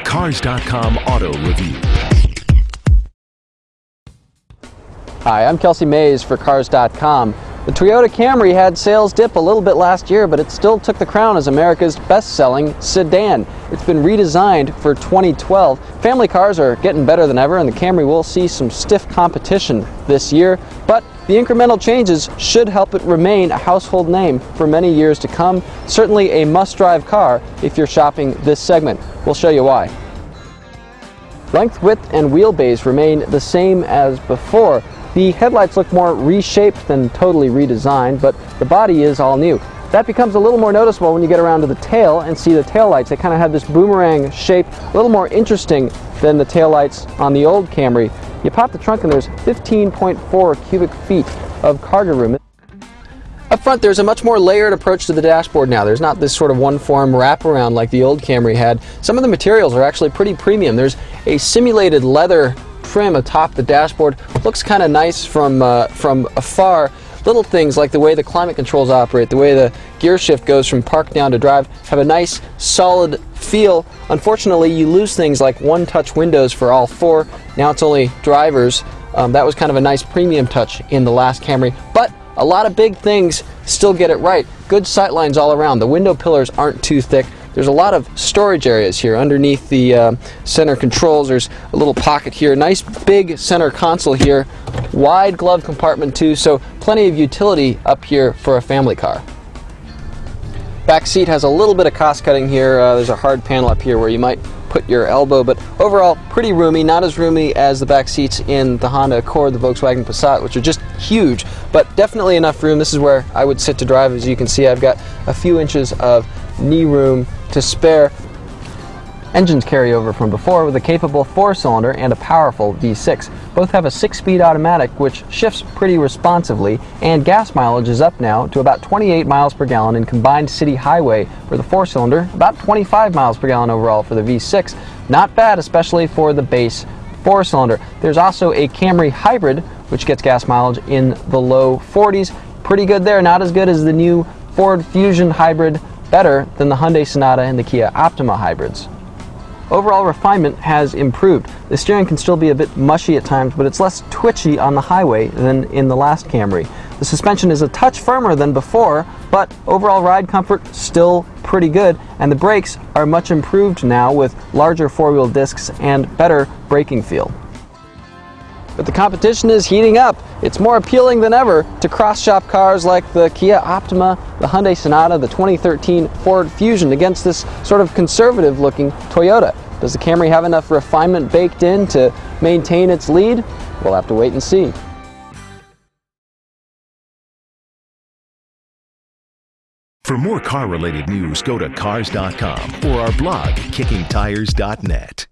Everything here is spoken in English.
Cars.com Auto Review. Hi, I'm Kelsey Mays for Cars.com. The Toyota Camry had sales dip a little bit last year, but it still took the crown as America's best-selling sedan. It's been redesigned for 2012. Family cars are getting better than ever, and the Camry will see some stiff competition this year, but the incremental changes should help it remain a household name for many years to come. Certainly a must-drive car if you're shopping this segment. We'll show you why. Length, width, and wheelbase remain the same as before. The headlights look more reshaped than totally redesigned, but the body is all new. That becomes a little more noticeable when you get around to the tail and see the taillights. They kind of have this boomerang shape, a little more interesting than the taillights on the old Camry. You pop the trunk and there's 15.4 cubic feet of cargo room. Up front, there's a much more layered approach to the dashboard now. There's not this sort of one-form wraparound like the old Camry had. Some of the materials are actually pretty premium. There's a simulated leather trim atop the dashboard. Looks kind of nice from afar. Little things like the way the climate controls operate, the way the gear shift goes from park down to drive, have a nice solid feel. Unfortunately, you lose things like one-touch windows for all four. Now it's only drivers. That was kind of a nice premium touch in the last Camry, but a lot of big things still get it right. Good sight lines all around. The window pillars aren't too thick. There's a lot of storage areas here underneath the center controls. There's a little pocket here. Nice big center console here. Wide glove compartment too, so plenty of utility up here for a family car. Back seat has a little bit of cost cutting here. There's a hard panel up here where you might put your elbow, but overall pretty roomy. Not as roomy as the back seats in the Honda Accord, the Volkswagen Passat, which are just huge, but definitely enough room. This is where I would sit to drive. As you can see, I've got a few inches of knee room to spare. Engines carry over from before with a capable 4-cylinder and a powerful V6. Both have a 6-speed automatic which shifts pretty responsively, and gas mileage is up now to about 28 miles per gallon in combined city highway for the 4-cylinder, about 25 miles per gallon overall for the V6. Not bad, especially for the base 4-cylinder. There's also a Camry Hybrid which gets gas mileage in the low 40s. Pretty good there, not as good as the new Ford Fusion Hybrid, better than the Hyundai Sonata and the Kia Optima hybrids. Overall refinement has improved. The steering can still be a bit mushy at times, but it's less twitchy on the highway than in the last Camry. The suspension is a touch firmer than before, but overall ride comfort still pretty good, and the brakes are much improved now with larger four-wheel discs and better braking feel. But the competition is heating up. It's more appealing than ever to cross-shop cars like the Kia Optima, the Hyundai Sonata, the 2013 Ford Fusion against this sort of conservative-looking Toyota. Does the Camry have enough refinement baked in to maintain its lead? We'll have to wait and see. For more car-related news, go to Cars.com or our blog, KickingTires.net.